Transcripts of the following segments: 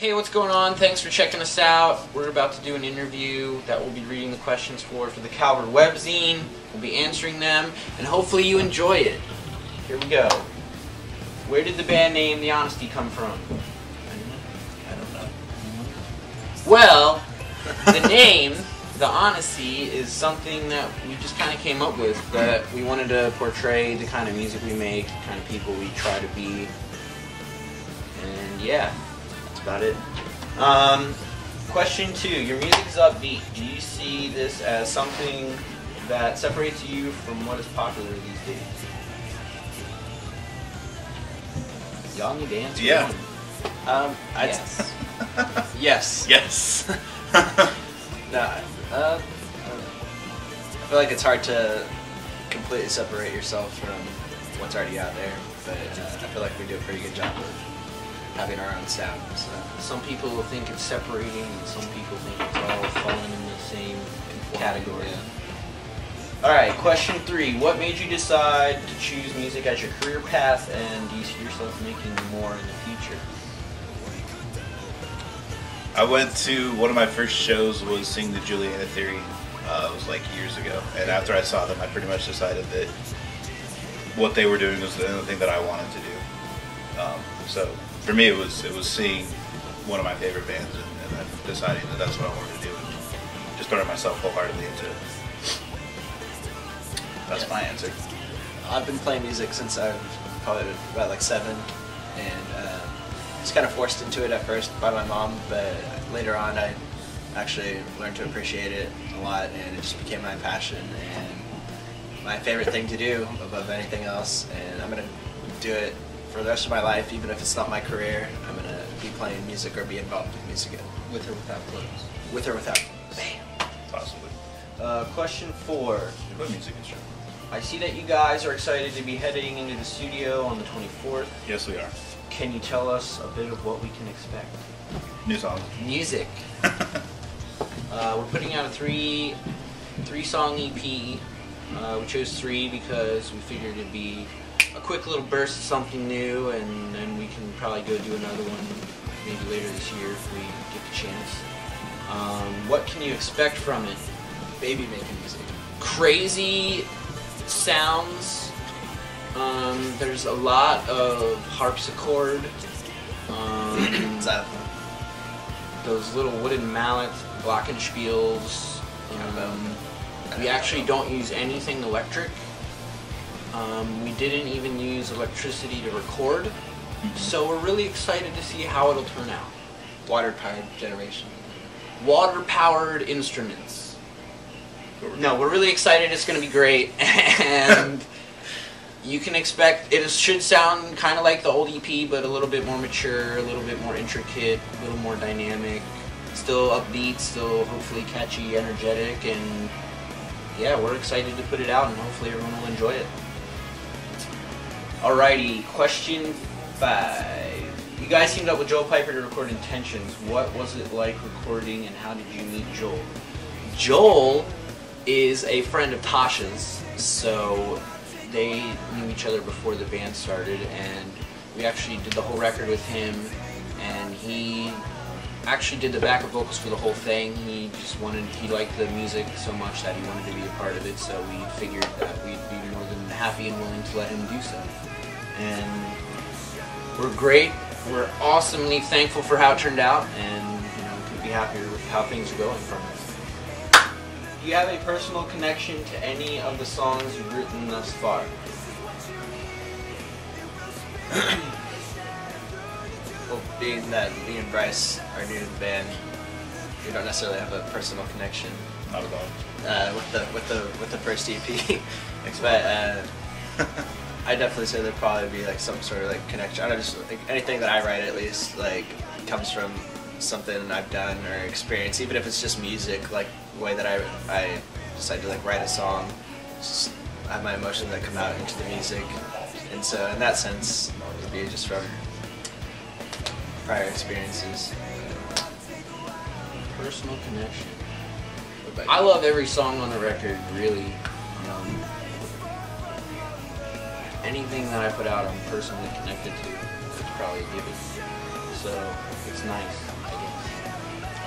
Hey, what's going on? Thanks for checking us out. We're about to do an interview that we'll be reading the questions for the Calvert Webzine. We'll be answering them, and hopefully you enjoy it. Here we go. Where did the band name The Honesty come from? I don't know. Well, the name, The Honesty, is something that we just kind of came up with, that we wanted to portray the kind of music we make, the kind of people we try to be. And yeah, that's about it. Question 2. Your music is upbeat. Do you see this as something that separates you from what is popular these days? Y'all need to answer. Yeah. Yes. Yes. Yes. No. I feel like it's hard to completely separate yourself from what's already out there, but I feel like we do a pretty good job of having our own sound. So. Some people think it's separating, and some people think it's all falling in the same category. Yeah. Alright, question 3. What made you decide to choose music as your career path, and do you see yourself making more in the future? I went to one of my first shows was seeing the Juliana Theory. It was like years ago, and after I saw them, I pretty much decided that what they were doing was the only thing that I wanted to do. So for me, it was seeing one of my favorite bands and then deciding that that's what I wanted to do, and just throwing myself wholeheartedly into it. That's my answer. I've been playing music since I was probably about like 7, and just kind of forced into it at first by my mom, but later on I actually learned to appreciate it a lot, and it just became my passion and my favorite thing to do above anything else, and I'm going to do it for the rest of my life. Even if it's not my career, I'm going to be playing music or be involved in music. With or without clothes? With or without clothes. Bam. Possibly. Question 4. What music instrument? I see that you guys are excited to be heading into the studio on the 24th. Yes, we are. Can you tell us a bit of what we can expect? New songs. Music. We're putting out a three-song EP. We chose 3 because we figured it'd be a quick little burst of something new, and then we can probably go do another one maybe later this year if we get the chance. What can you expect from it? Baby making music. Crazy sounds. There's a lot of harpsichord. Those little wooden mallets, glockenspiels. We actually don't use anything electric. We didn't even use electricity to record. So we're really excited to see how it'll turn out. Water-powered generation. Water-powered instruments. No, we're really excited. It's going to be great. And you can expect, it should sound kind of like the old EP, but a little bit more mature, a little bit more intricate, a little more dynamic, still upbeat, still hopefully catchy, energetic, and yeah, we're excited to put it out, and hopefully everyone will enjoy it. Alrighty, question 5. You guys teamed up with Joel Piper to record Intentions. What was it like recording, and how did you meet Joel? Joel is a friend of Tasha's, so they knew each other before the band started, and we actually did the whole record with him, and he actually did the backup vocals for the whole thing. He liked the music so much that he wanted to be a part of it, so we figured that we'd be more than happy and willing to let him do so. And we're great. We're awesomely thankful for how it turned out, and couldn't be happier with how things are going from it. Do you have a personal connection to any of the songs you've written thus far? Well, being that me and Bryce are new to the band, we don't necessarily have a personal connection. Not at all. With the first EP, but I definitely say there'd probably be like some sort of like connection. I don't know, just like anything that I write at least like comes from something I've done or experienced, even if it's just music, like the way that I decide to like write a song, just have my emotions that come out into the music, and so in that sense it would be just from prior experiences. Personal connection. I love every song on the record, really. Anything that I put out I'm personally connected to, it's probably a given. so it's nice, I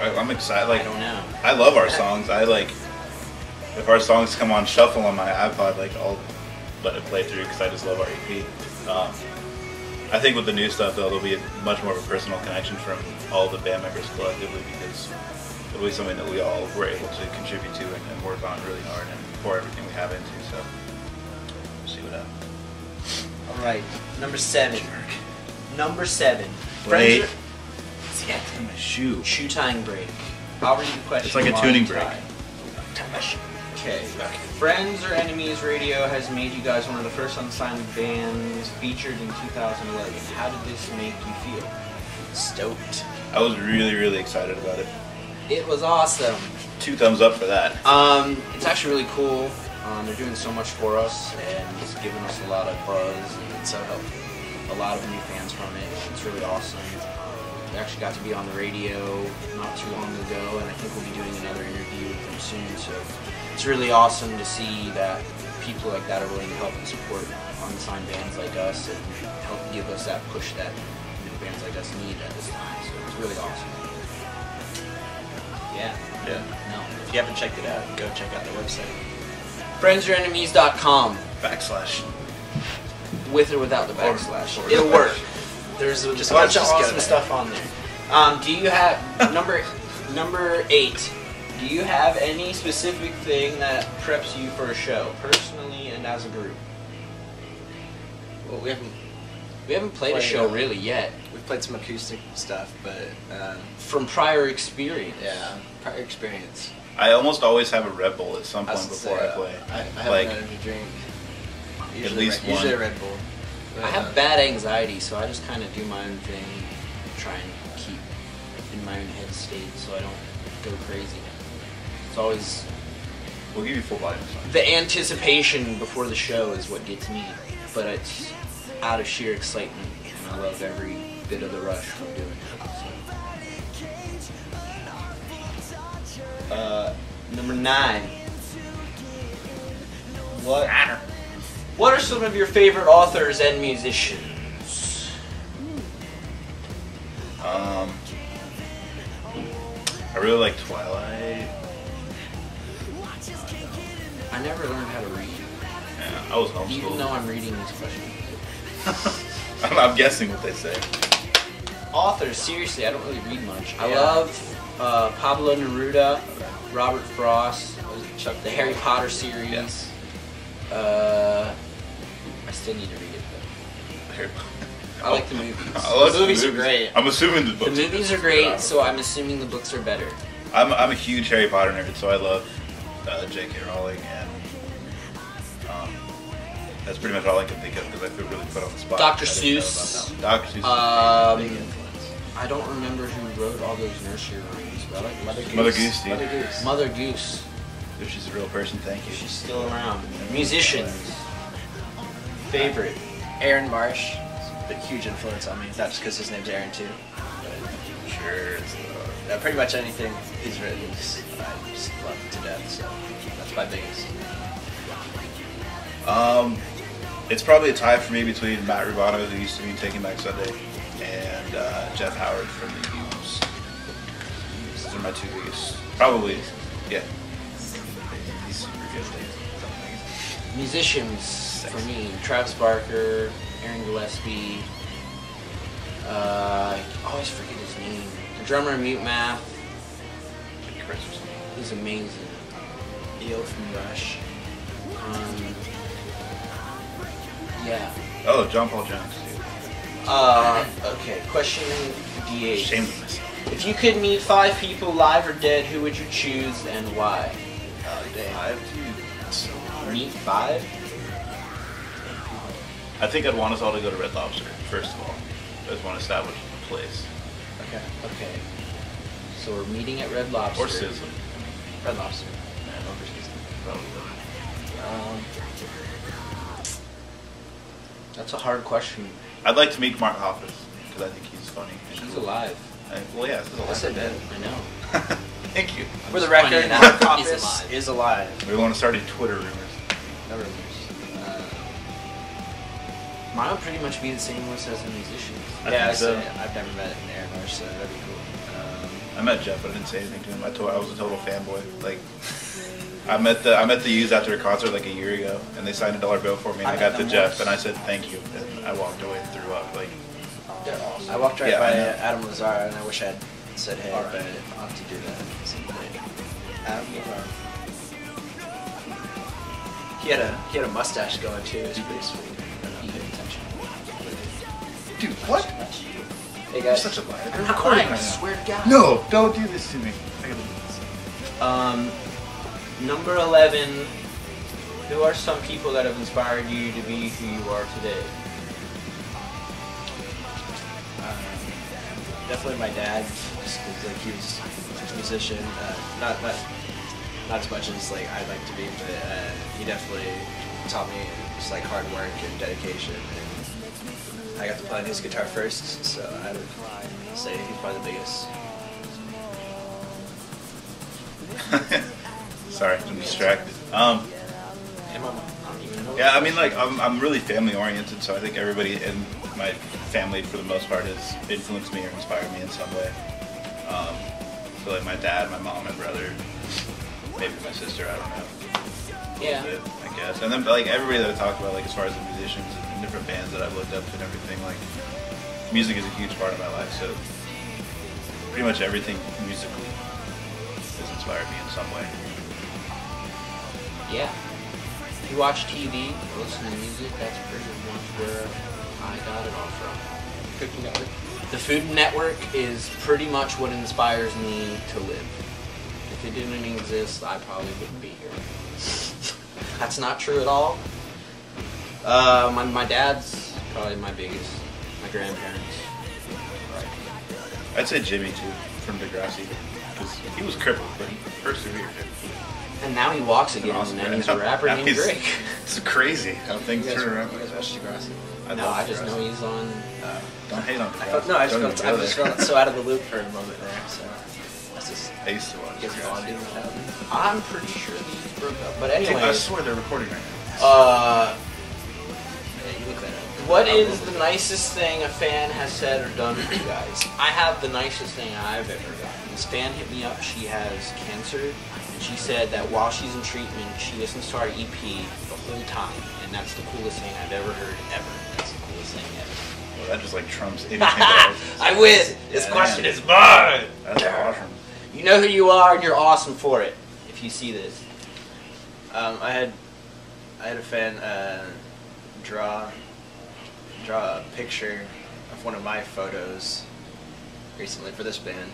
guess. I'm excited. Like, I don't know. I love our songs. I like, if our songs come on shuffle on my iPod, like, I'll let it play through because I just love our EP. I think with the new stuff, though, there'll be much more of a personal connection from all the band members collectively because it'll be something that we all were able to contribute to and work on really hard and pour everything we have into. So we'll see what happens. All right, number 7. Number 7. Wait. Friends Yeah, it's in my shoe. shoe tying break. I'll read the question. It's like a while tuning you break. tie. Okay. Friends or Enemies Radio has made you guys one of the first unsigned bands featured in 2011. How did this make you feel? Stoked. I was really, really excited about it. It was awesome. 2 thumbs up for that. It's actually really cool. They're doing so much for us, and it's given us a lot of buzz, and it's helped a lot of new fans from it. It's really awesome. We actually got to be on the radio not too long ago, and I think we'll be doing another interview with them soon. So it's really awesome to see that people like that are willing to help and support unsigned bands like us and help give us that push that new bands like us need at this time. So it's really awesome. Yeah. Yeah. No. If you haven't checked it out, go check out the website. FriendsOrEnemies.com. / With or without the backslash. Or It'll work. There's Just a bunch of just go awesome there. stuff on there. Do you have number 8? Do you have any specific thing that preps you for a show, personally and as a group? Well, we haven't Played a show really yet. We've played some acoustic stuff, but From prior experience. yeah, prior experience. I almost always have a Red Bull at some I point was before gonna I say, play. I have Like, an energy drink. least one. Usually a Red Bull. I have bad anxiety, so I just kind of do my own thing, try and keep in my own head state so I don't go crazy. It's always We'll give you full body massage. the anticipation before the show is what gets me, but it's out of sheer excitement, and I love every bit of the rush from doing it. So. Number 9. What are some of your favorite authors and musicians? I really like Twilight. I never learned how to read, Yeah, I was even though homeschooled. I'm reading these questions. I'm guessing what they say. Authors, seriously, I don't really read much. I Yeah. love Pablo Neruda, Robert Frost, the Harry Potter series. Yes. I still need to read it, but I like the movies. I like The movies are great. I'm assuming the The books. movies are great, so I'm assuming the books are better. I'm a huge Harry Potter nerd, so I love J.K. Rowling, and that's pretty much all I can think of because I feel really put on the spot. Dr. I didn't know Seuss. about that. Dr. Seuss. Big influence. I don't remember who wrote all those nursery rhymes, but I like Mother Goose, dude. Mother Goose. Mother Goose. If she's a real person, thank you. She's still around. Musicians. Favorite. Aaron Marsh. A huge influence on me. Not just because his name's Aaron too. But Sure. pretty much anything he's written, I just love it to death. So that's my biggest. It's probably a tie for me between Matt Rubano, who used to be Taking Back Sunday, and Jeff Howard from the Hughes. Those are my 2 biggest. Probably, yeah. He's super good. Musicians for me: Travis Barker, Aaron Gillespie. I always forget his name. The drummer in Mute Math. He's amazing. EO from Rush. Yeah. Oh, John Paul Jones, dude. Okay. Question D8. Ashamed of myself. If you could meet 5 people, live or dead, who would you choose and why? Oh damn. Dude, so hard. Meet 5? I think I'd want us all to go to Red Lobster, first of all. I just want to establish a place. Okay. Okay. So we're meeting at Red Lobster. Or Sizzler. Red Lobster. Yeah, over Sizzler. Probably. That's a hard question. I'd like to meet Mark Hoppus, because I think he's funny. and He's cool. alive. Well, yeah, this is Yes, I alive. did. I know. Thank you. For the just record, pointing it Mark out. He's Hoppus alive. is alive. We want to start Twitter rumors. No rumors. Mine would pretty much be the same list as a musician. I Yeah, think so. I've never met Aaron much, so that'd be cool. I met Jeff, but I didn't say anything to him. I was a total fanboy. Like, I met the U's after a concert like a year ago, and they signed a $1 bill for me. And I got to Jeff, and I said thank you, and I walked away and threw up. Like, They're awesome. I walked right by Adam Lazar, and I wish I'd said hey, but I'll have to do that someday. Adam Lazar. He had a mustache going too. It was pretty sweet. dude, what? Hey You're guys. such a liar. I'm not lying, I swear to God. No, don't do this to me. I gotta do this. Number 11. Who are some people that have inspired you to be who you are today? Definitely my dad, just 'cause, like, he was a musician. Not as much as like I'd like to be, but he definitely taught me just like hard work and dedication. And I got to play on his guitar first, so I would say he's probably the biggest. Sorry, I'm distracted. Yeah, I mean, like, I'm really family oriented, so I think everybody in my family, for the most part, has influenced me or inspired me in some way. So, like, my dad, my mom, my brother, maybe my sister, I don't know. Yeah. But, I guess. And then, like, everybody that I talked about, like, as far as the musicians and different bands that I've looked up to and everything, like, music is a huge part of my life, so pretty much everything musically has inspired me in some way. Yeah. If you watch TV, listen to music, that's pretty much where I got it all from. Cooking Network. The Food Network is pretty much what inspires me to live. If it didn't exist, I probably wouldn't be here. That's not true at all. My dad's probably my biggest. My grandparents. I'd say Jimmy, too, from Degrassi, because he was crippled, but he persevered. And now he walks again, and he's a rapper named Drake. It's crazy how things turn around. You guys watch Degrassi? No, I just know he's on. Don't hate on Degrassi. I just felt so out of the loop for a moment there. So that's just. I used to watch You guys are bonding Degrassi. without me. I'm pretty sure these broke up. But Dude, anyway. I swear they're recording right now. Yeah, you look that up. What is the nicest thing a fan has said or done for you guys? I have the nicest thing I've ever gotten. This fan hit me up. She has cancer. She said that while she's in treatment, she listens to our EP the whole time, and that's the coolest thing I've ever heard, ever. That's the coolest thing ever. Well, that just like trumps anything else. I win! This question is mine! That's awesome. You know who you are, and you're awesome for it, if you see this. I had a fan draw a picture of one of my photos recently for this band.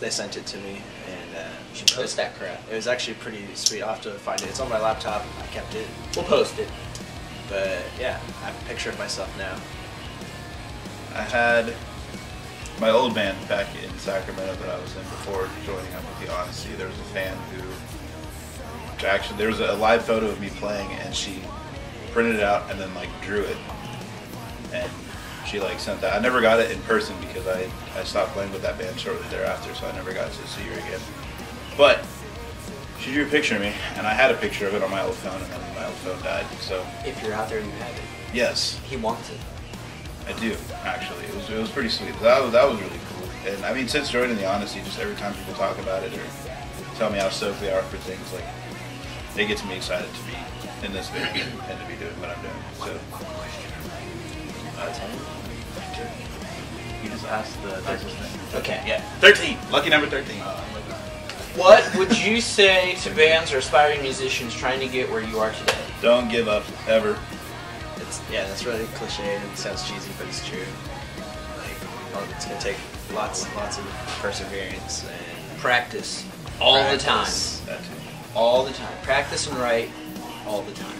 They sent it to me, and You should post that crap. it was actually pretty sweet. I'll have to find it. It's on my laptop. I kept it. We'll post it. But yeah, I have a picture of myself now. I had my old band back in Sacramento that I was in before joining up with the Odyssey. There was a fan who actually, there was a live photo of me playing, and she printed it out and then like drew it, and she like sent that. I never got it in person because I stopped playing with that band shortly thereafter, so I never got to see her again. But she drew a picture of me, and I had a picture of it on my old phone, and then my old phone died. So If you're out there, you have it. yes, He wants it. I do actually. It was pretty sweet. That was really cool. And I mean, since joining the Odyssey, just every time people talk about it or tell me how stoked they are for things, like it gets me excited to be in this band and to be doing what I'm doing. So. You just asked the thing. Okay. Yeah. 13. Lucky number 13. What would you say to bands or aspiring musicians trying to get where you are today? Don't give up ever. That's really cliche and it sounds cheesy, but it's true. Like, it's gonna take lots of perseverance and Practice. All the time. That too. All the time. Practice and write all the time.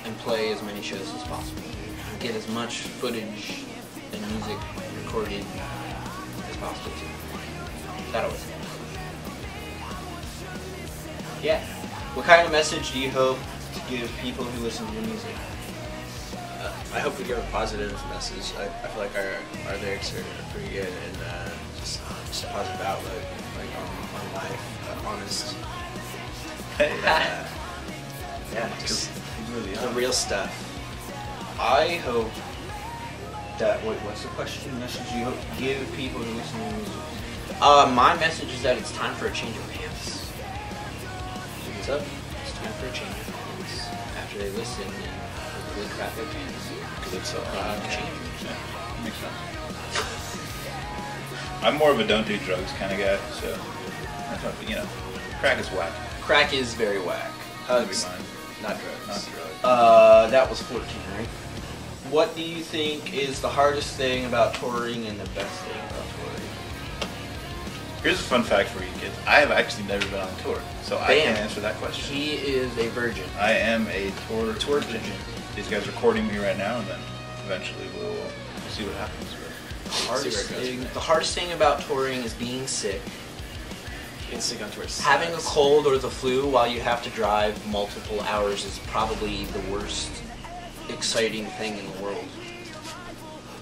And play as many shows as possible. And get as much footage and music recorded as possible too. That always helps. Yeah. What kind of message do you hope to give people who listen to your music? I hope we give a positive message. I feel like our lyrics are pretty good and just a positive outlook, like on life, honest. Hey. Yeah, just Really the real stuff. I hope Wait, what's the question? Message you give people who listen to music. My message is that it's time for a change of pants. What's up? It's time for a change of pants. After they listen and really crap their pants. Because it's so change. Yeah, makes sense. I'm more of a don't do drugs kind of guy, so that's not, you know, crack is whack. Crack is very whack. Hugs, Mine. not drugs. Not drugs. That was 14, right? What do you think is the hardest thing about touring and the best thing about touring? Here's a fun fact for you kids. I have actually never been on tour, so I can't answer that question. He is a virgin. I am a tour virgin. These guys are courting me right now, and then eventually we'll see what happens. The hardest thing about touring is being sick. Being sick on tour. Having a cold or the flu while you have to drive multiple hours is probably the worst exciting thing in the world.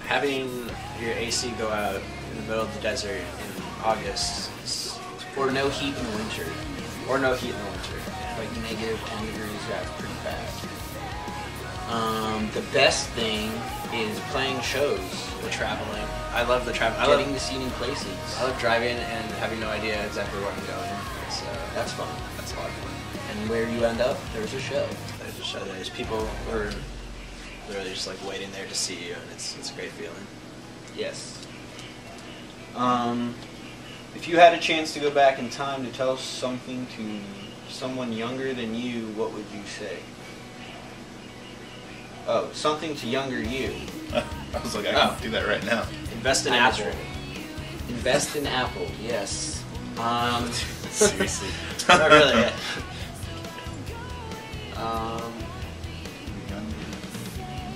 Having your AC go out in the middle of the desert in August. Or no heat in the winter. Or no heat in the winter. Like negative 10 degrees, that's pretty bad. The best thing is playing shows. The traveling. I love the travel. Getting to see new places. I love driving and having no idea exactly where I'm going. So That's fun. that's a lot of fun. And where you end up, there's a show. There's a show. There's people who are literally just like waiting there to see you, and it's a great feeling. Yes. If you had a chance to go back in time to tell something to someone younger than you, what would you say? Oh, something to younger you. I was like, I can do that right now. Invest in Apple. Apple. Invest in Apple, yes. Seriously. Not really.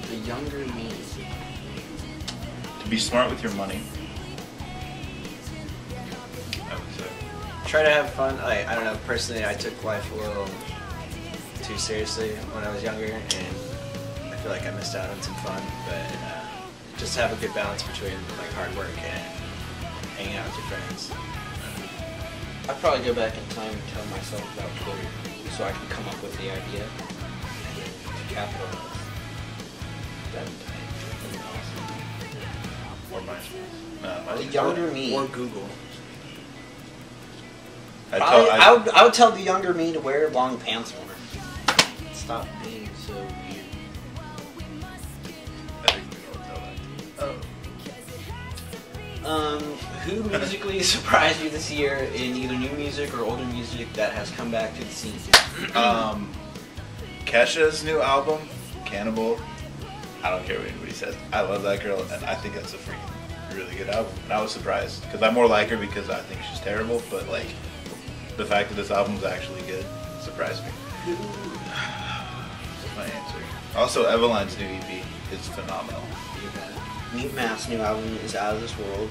The younger me. To be smart with your money, I would say. Try to have fun. Like, I don't know. Personally, I took life a little too seriously when I was younger, and I feel like I missed out on some fun. But just have a good balance between like hard work and hanging out with your friends. I'd probably go back in time and tell myself about Twitter so I can come up with the idea to capitalize. That'd be awesome. Or MySpace. No, The MySpace. younger me. Or Google. I I would tell the younger me to wear long pants more. Stop being so weird. think we don't tell that. Who musically surprised you this year in either new music or older music that has come back to the scene? Kesha's new album, Cannibal. I don't care what anybody says. I love that girl, and I think that's a freaking really good album. And I was surprised because I more like her because I think she's terrible, but like the fact that this album is actually good surprised me. That's my answer. Also, Eveline's new EP is phenomenal. Meat Math's new album is out of this world.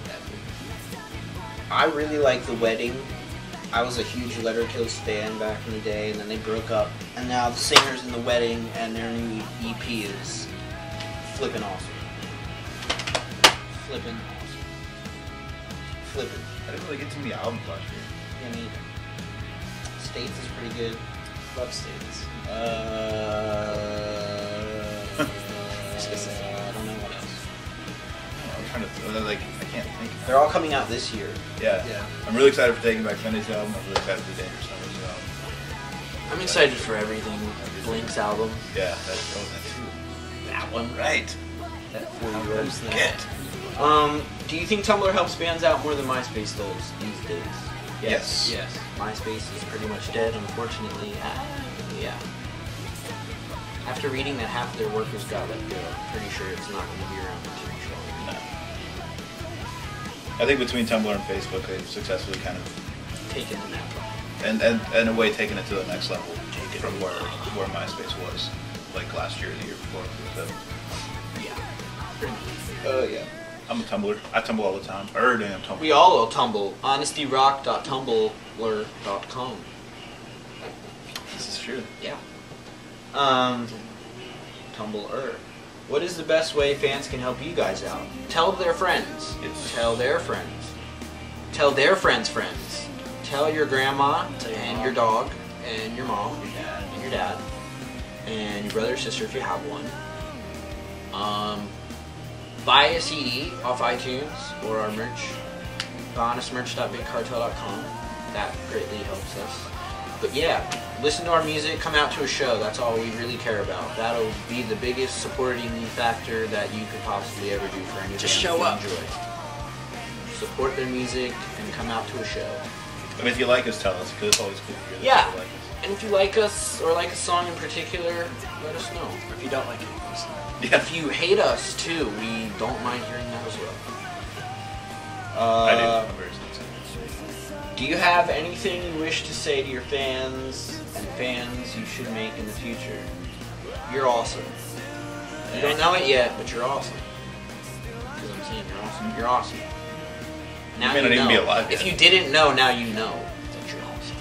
I really like The Wedding. I was a huge Letterkill stan back in the day, and then they broke up. And now the singer's in The Wedding, and their new EP is flippin' awesome. Flippin' awesome. Flippin'. I didn't really get too many albums last year. Yeah, me either. States is pretty good. Love States. I don't know what else. I'm trying to like I can't think. They're all coming out this year. Yeah. Yeah. I'm really excited for Taking Back Sunday's album. I'm really excited for Dangerous Numbers album. I'm excited for everything. Blink's album. Yeah, that's that too. That one. Right. That 4-year-old thing. Get. Do you think Tumblr helps bands out more than MySpace does these days? Yes. Yes. MySpace is pretty much dead, unfortunately. Yeah. After reading that half of their workers got let go, I'm pretty sure it's not going to be around for too much longer. No. I think between Tumblr and Facebook, they've successfully kind of Taken the nap. and in a way taken it to the next level from where MySpace was like last year or the year before. So Yeah. Pretty much. yeah. I'm a Tumblr. I tumble all the time. Damn Tumblr. We all tumble. honestyrock.tumblr.com. This is true. Yeah. Tumblr. What is the best way fans can help you guys out? Tell their friends. Yes. Tell their friends. Tell their friends' friends. Tell your grandma Tell your and mom. your dog and your mom Your dad. and your dad and your brother or sister if you have one. buy a CD off iTunes or our merch. honestmerch.bigcartel.com. That greatly helps us. But yeah, listen to our music, come out to a show. That's all we really care about. That'll be the biggest supporting factor that you could possibly ever do for any Just band show you up. enjoy. Support their music and come out to a show. And if you like us, tell us, because it's always cool to hear that Yeah. people like us. And if you like us or like a song in particular, let us know. If you don't like it, listen. Yeah. If you hate us too, we don't mind hearing that as well. I do. I'm very sensitive. Do you have anything you wish to say to your fans and fans you should make in the future? You're awesome. You don't know it yet, but you're awesome. Because I'm saying you're awesome. You're awesome. Now You may not even be alive If yet. you didn't know, now you know that you're awesome.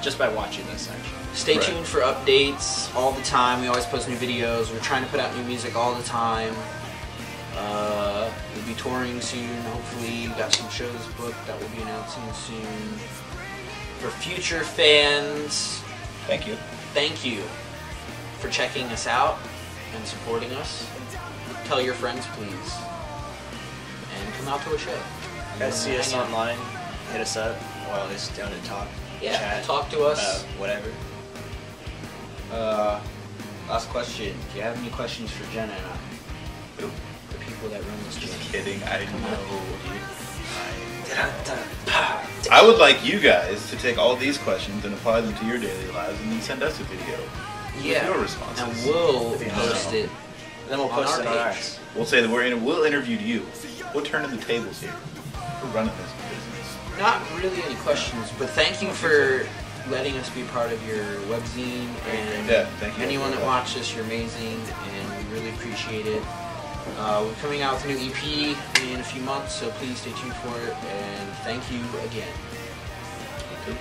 Just by watching this, actually. Stay Right. tuned for updates all the time. We always post new videos. We're trying to put out new music all the time. We'll be touring soon, hopefully. We've got some shows booked that we'll be announcing soon. For future fans, Thank you. thank you for checking us out and supporting us. Tell your friends, please. And come out to a show. You guys see us Hang out. online, hit us up, or at least down to talk. Yeah, chat, talk to us. whatever. Last question. Do you have any questions for Jenna and I? Nope. The people that run this Just joint. kidding. I know. Pa. I would like you guys to take all these questions and apply them to your daily lives, and then send us a video Yeah. with your responses. And we'll That'd be post awesome. it. Then we'll On post our it on page. ours. We'll say that we'll interview you. We'll turn in the tables here. We're running this business. Not really any questions, but thank you for letting us be part of your webzine. And Yeah, thank you. anyone that watched this, you're amazing, and we really appreciate it. We're coming out with a new EP in a few months, so please stay tuned for it. And thank you again. You too.